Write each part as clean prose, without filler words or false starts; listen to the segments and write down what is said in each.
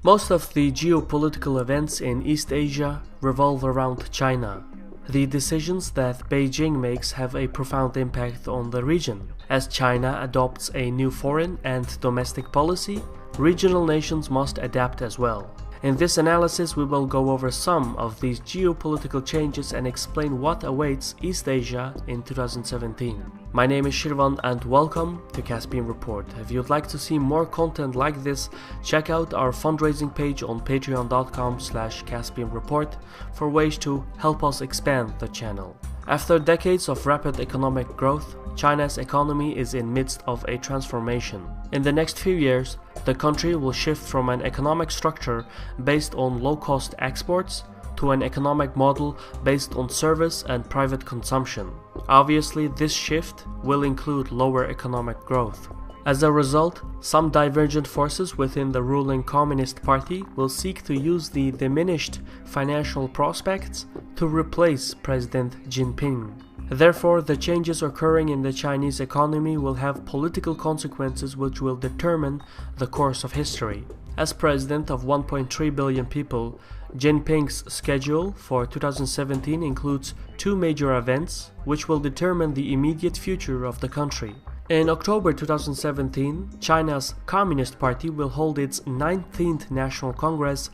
Most of the geopolitical events in East Asia revolve around China. The decisions that Beijing makes have a profound impact on the region. As China adopts a new foreign and domestic policy, regional nations must adapt as well. In this analysis, we will go over some of these geopolitical changes and explain what awaits East Asia in 2017. My name is Shirvan and welcome to Caspian Report. If you'd like to see more content like this, check out our fundraising page on patreon.com/Caspian Report for ways to help us expand the channel. After decades of rapid economic growth, China's economy is in midst of a transformation. In the next few years, the country will shift from an economic structure based on low-cost exports to an economic model based on service and private consumption. Obviously, this shift will include lower economic growth. As a result, some divergent forces within the ruling Communist Party will seek to use the diminished financial prospects to replace President Jinping. Therefore, the changes occurring in the Chinese economy will have political consequences which will determine the course of history. As president of 1.3 billion people, Jinping's schedule for 2017 includes two major events which will determine the immediate future of the country. In October 2017, China's Communist Party will hold its 19th National Congress,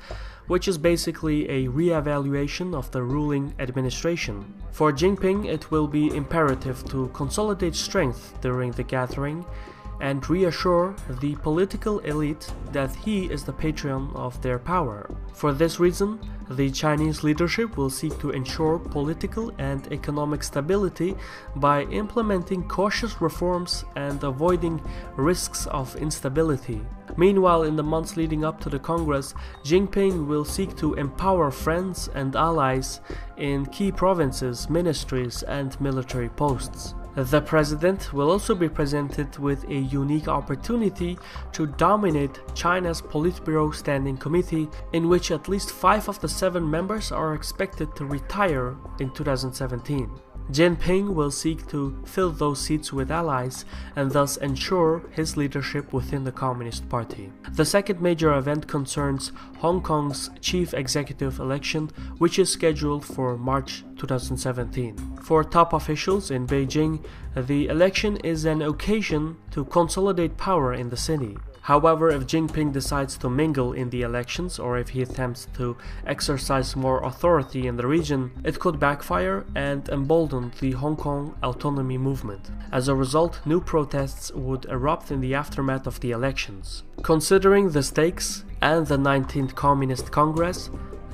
which is basically a re-evaluation of the ruling administration. For Jinping, it will be imperative to consolidate strength during the gathering and reassure the political elite that he is the patron of their power. For this reason, the Chinese leadership will seek to ensure political and economic stability by implementing cautious reforms and avoiding risks of instability. Meanwhile, in the months leading up to the Congress, Jinping will seek to empower friends and allies in key provinces, ministries, and military posts. The president will also be presented with a unique opportunity to dominate China's Politburo Standing Committee, in which at least 5 of the 7 members are expected to retire in 2017. Jinping will seek to fill those seats with allies and thus ensure his leadership within the Communist Party. The second major event concerns Hong Kong's chief executive election, which is scheduled for March 2017. For top officials in Beijing, the election is an occasion to consolidate power in the city. However, if Jinping decides to mingle in the elections or if he attempts to exercise more authority in the region, it could backfire and embolden the Hong Kong autonomy movement. As a result, new protests would erupt in the aftermath of the elections. Considering the stakes and the 19th Communist Congress,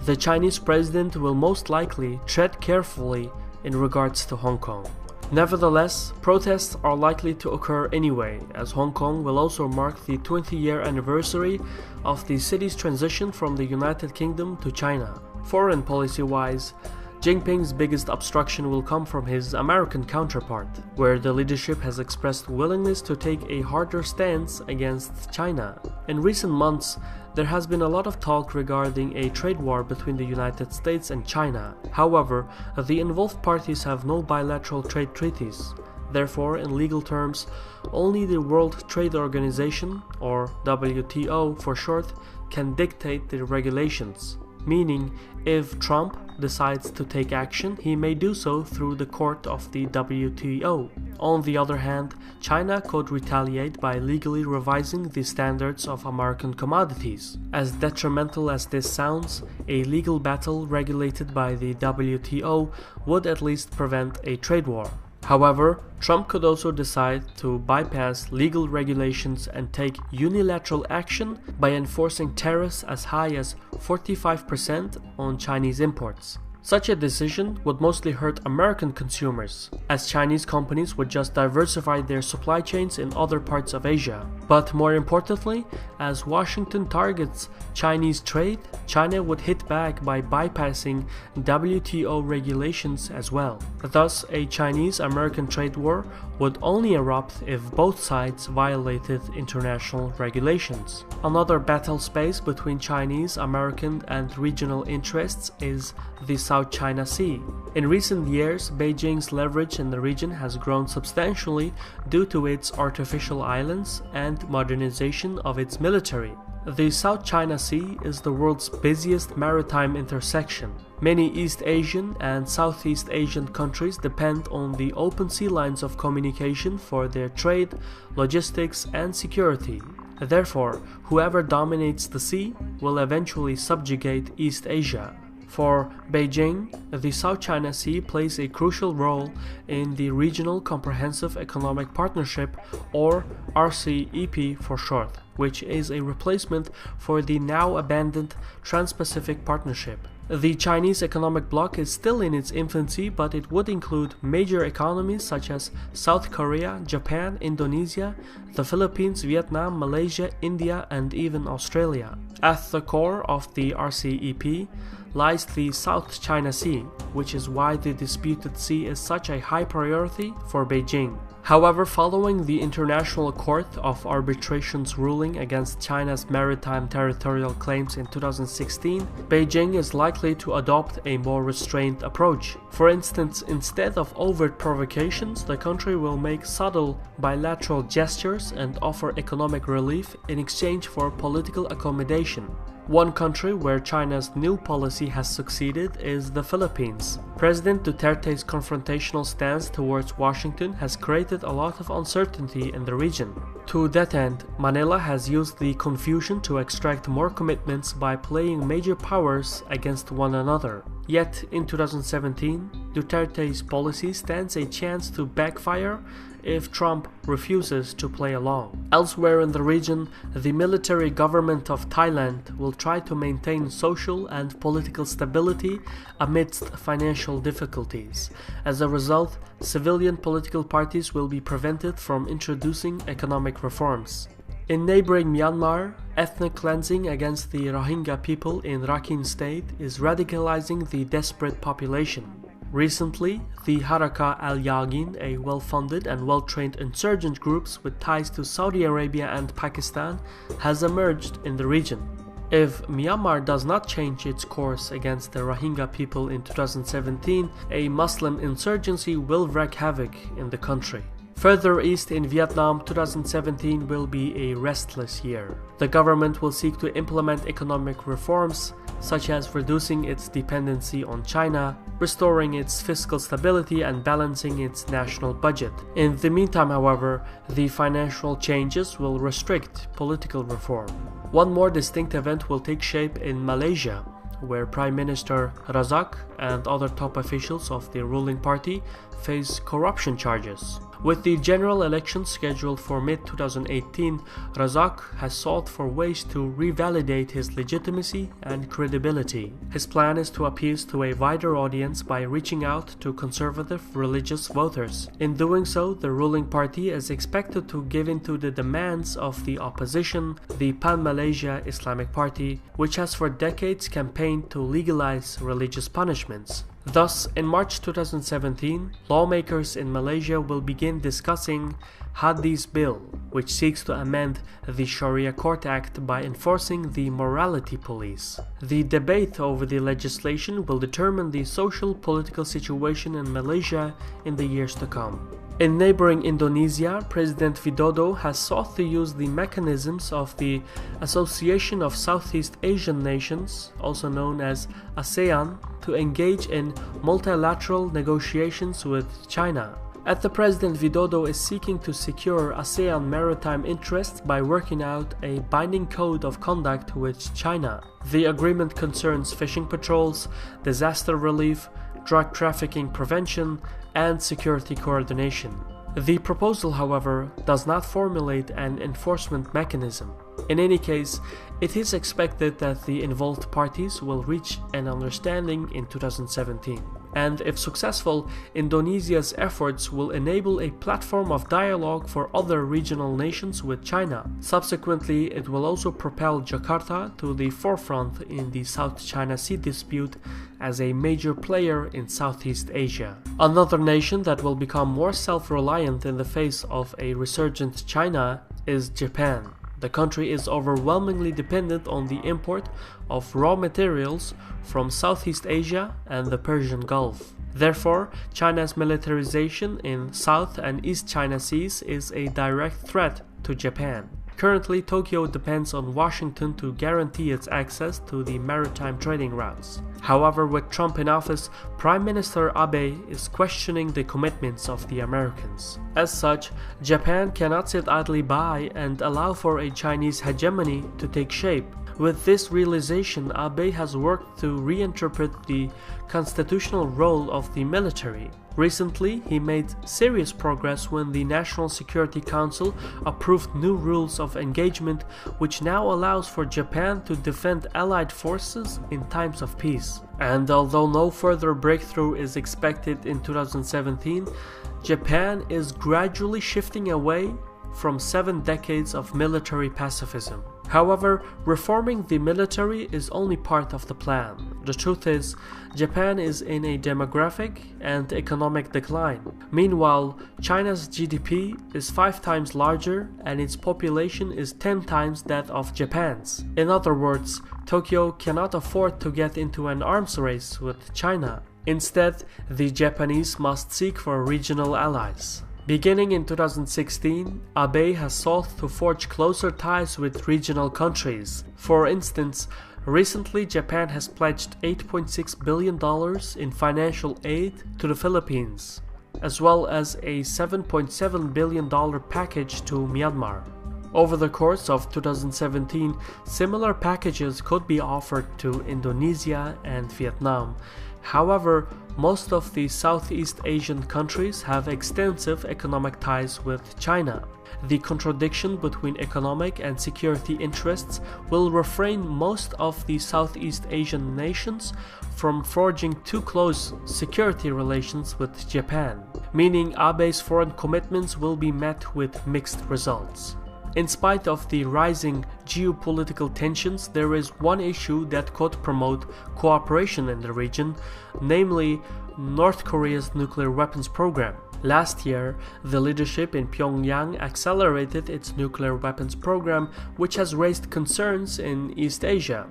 the Chinese president will most likely tread carefully in regards to Hong Kong. Nevertheless, protests are likely to occur anyway, as Hong Kong will also mark the 20-year anniversary of the city's transition from the United Kingdom to China. Foreign policy-wise, Jinping's biggest obstruction will come from his American counterpart, where the leadership has expressed willingness to take a harder stance against China. In recent months, there has been a lot of talk regarding a trade war between the United States and China. However, the involved parties have no bilateral trade treaties. Therefore, in legal terms, only the World Trade Organization, or WTO for short, can dictate the regulations. Meaning, if Trump decides to take action, he may do so through the court of the WTO. On the other hand, China could retaliate by legally revising the standards of American commodities. As detrimental as this sounds, a legal battle regulated by the WTO would at least prevent a trade war. However, Trump could also decide to bypass legal regulations and take unilateral action by enforcing tariffs as high as 45% on Chinese imports. Such a decision would mostly hurt American consumers, as Chinese companies would just diversify their supply chains in other parts of Asia. But more importantly, as Washington targets Chinese trade, China would hit back by bypassing WTO regulations as well. Thus, a Chinese-American trade war would only erupt if both sides violated international regulations. Another battle space between Chinese, American, and regional interests is the South China Sea. In recent years, Beijing's leverage in the region has grown substantially due to its artificial islands and modernization of its military. The South China Sea is the world's busiest maritime intersection. Many East Asian and Southeast Asian countries depend on the open sea lines of communication for their trade, logistics, and security. Therefore, whoever dominates the sea will eventually subjugate East Asia. For Beijing, the South China Sea plays a crucial role in the Regional Comprehensive Economic Partnership, or RCEP for short, which is a replacement for the now abandoned Trans-Pacific Partnership. The Chinese economic bloc is still in its infancy, but it would include major economies such as South Korea, Japan, Indonesia, the Philippines, Vietnam, Malaysia, India, and even Australia. At the core of the RCEP lies the South China Sea, which is why the disputed sea is such a high priority for Beijing. However, following the International Court of Arbitration's ruling against China's maritime territorial claims in 2016, Beijing is likely to adopt a more restrained approach. For instance, instead of overt provocations, the country will make subtle bilateral gestures and offer economic relief in exchange for political accommodation. One country where China's new policy has succeeded is the Philippines. President Duterte's confrontational stance towards Washington has created a lot of uncertainty in the region. To that end, Manila has used the confusion to extract more commitments by playing major powers against one another. Yet, in 2017, Duterte's policy stands a chance to backfire if Trump refuses to play along. Elsewhere in the region, the military government of Thailand will try to maintain social and political stability amidst financial difficulties. As a result, civilian political parties will be prevented from introducing economic reforms. In neighboring Myanmar, ethnic cleansing against the Rohingya people in Rakhine State is radicalizing the desperate population. Recently, the Haraka al-Yaqin, a well-funded and well-trained insurgent group with ties to Saudi Arabia and Pakistan, has emerged in the region. If Myanmar does not change its course against the Rohingya people in 2017, a Muslim insurgency will wreak havoc in the country. Further east in Vietnam, 2017 will be a restless year. The government will seek to implement economic reforms, such as reducing its dependency on China, restoring its fiscal stability, and balancing its national budget. In the meantime, however, the financial changes will restrict political reform. One more distinct event will take shape in Malaysia, where Prime Minister Razak and other top officials of the ruling party face corruption charges. With the general election scheduled for mid-2018, Razak has sought for ways to revalidate his legitimacy and credibility. His plan is to appeal to a wider audience by reaching out to conservative religious voters. In doing so, the ruling party is expected to give in to the demands of the opposition, the Pan-Malaysia Islamic Party, which has for decades campaigned to legalize religious punishments. Thus, in March 2017, lawmakers in Malaysia will begin discussing Hadith's Bill, which seeks to amend the Sharia Court Act by enforcing the morality police. The debate over the legislation will determine the social-political situation in Malaysia in the years to come. In neighboring Indonesia, President Widodo has sought to use the mechanisms of the Association of Southeast Asian Nations, also known as ASEAN, to engage in multilateral negotiations with China. At the President Widodo is seeking to secure ASEAN maritime interests by working out a binding code of conduct with China. The agreement concerns fishing patrols, disaster relief, drug trafficking prevention, and security coordination. The proposal, however, does not formulate an enforcement mechanism. In any case, it is expected that the involved parties will reach an understanding in 2017. And if successful, Indonesia's efforts will enable a platform of dialogue for other regional nations with China. Subsequently, it will also propel Jakarta to the forefront in the South China Sea dispute as a major player in Southeast Asia. Another nation that will become more self-reliant in the face of a resurgent China is Japan. The country is overwhelmingly dependent on the import of raw materials from Southeast Asia and the Persian Gulf. Therefore, China's militarization in South and East China Seas is a direct threat to Japan. Currently, Tokyo depends on Washington to guarantee its access to the maritime trading routes. However, with Trump in office, Prime Minister Abe is questioning the commitments of the Americans. As such, Japan cannot sit idly by and allow for a Chinese hegemony to take shape. With this realization, Abe has worked to reinterpret the constitutional role of the military. Recently, he made serious progress when the National Security Council approved new rules of engagement, which now allows for Japan to defend allied forces in times of peace. And although no further breakthrough is expected in 2017, Japan is gradually shifting away from 7 decades of military pacifism. However, reforming the military is only part of the plan. The truth is, Japan is in a demographic and economic decline. Meanwhile, China's GDP is 5 times larger and its population is 10 times that of Japan's. In other words, Tokyo cannot afford to get into an arms race with China. Instead, the Japanese must seek for regional allies. Beginning in 2016, Abe has sought to forge closer ties with regional countries. For instance, recently Japan has pledged $8.6 billion in financial aid to the Philippines, as well as a $7.7 billion package to Myanmar. Over the course of 2017, similar packages could be offered to Indonesia and Vietnam. However, most of the Southeast Asian countries have extensive economic ties with China. The contradiction between economic and security interests will refrain most of the Southeast Asian nations from forging too close security relations with Japan, meaning Abe's foreign commitments will be met with mixed results. In spite of the rising geopolitical tensions, there is one issue that could promote cooperation in the region, namely North Korea's nuclear weapons program. Last year, the leadership in Pyongyang accelerated its nuclear weapons program, which has raised concerns in East Asia.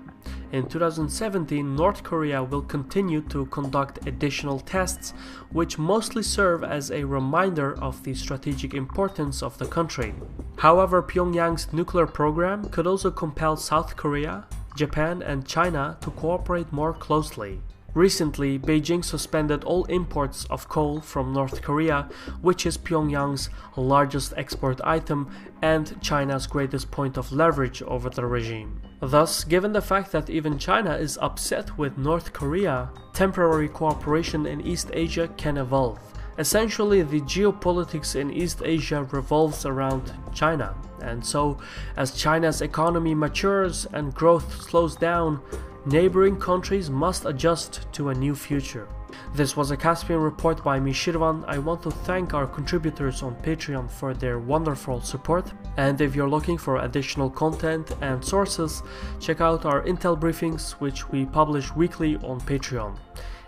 In 2017, North Korea will continue to conduct additional tests, which mostly serve as a reminder of the strategic importance of the country. However, Pyongyang's nuclear program could also compel South Korea, Japan, and China to cooperate more closely. Recently, Beijing suspended all imports of coal from North Korea, which is Pyongyang's largest export item and China's greatest point of leverage over the regime. Thus, given the fact that even China is upset with North Korea, temporary cooperation in East Asia can evolve. Essentially, the geopolitics in East Asia revolves around China, and so as China's economy matures and growth slows down, neighboring countries must adjust to a new future. This was a Caspian Report by Mishirvan. I want to thank our contributors on Patreon for their wonderful support, and if you're looking for additional content and sources, check out our Intel briefings, which we publish weekly on Patreon.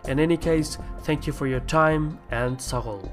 In any case, thank you for your time and Sarol.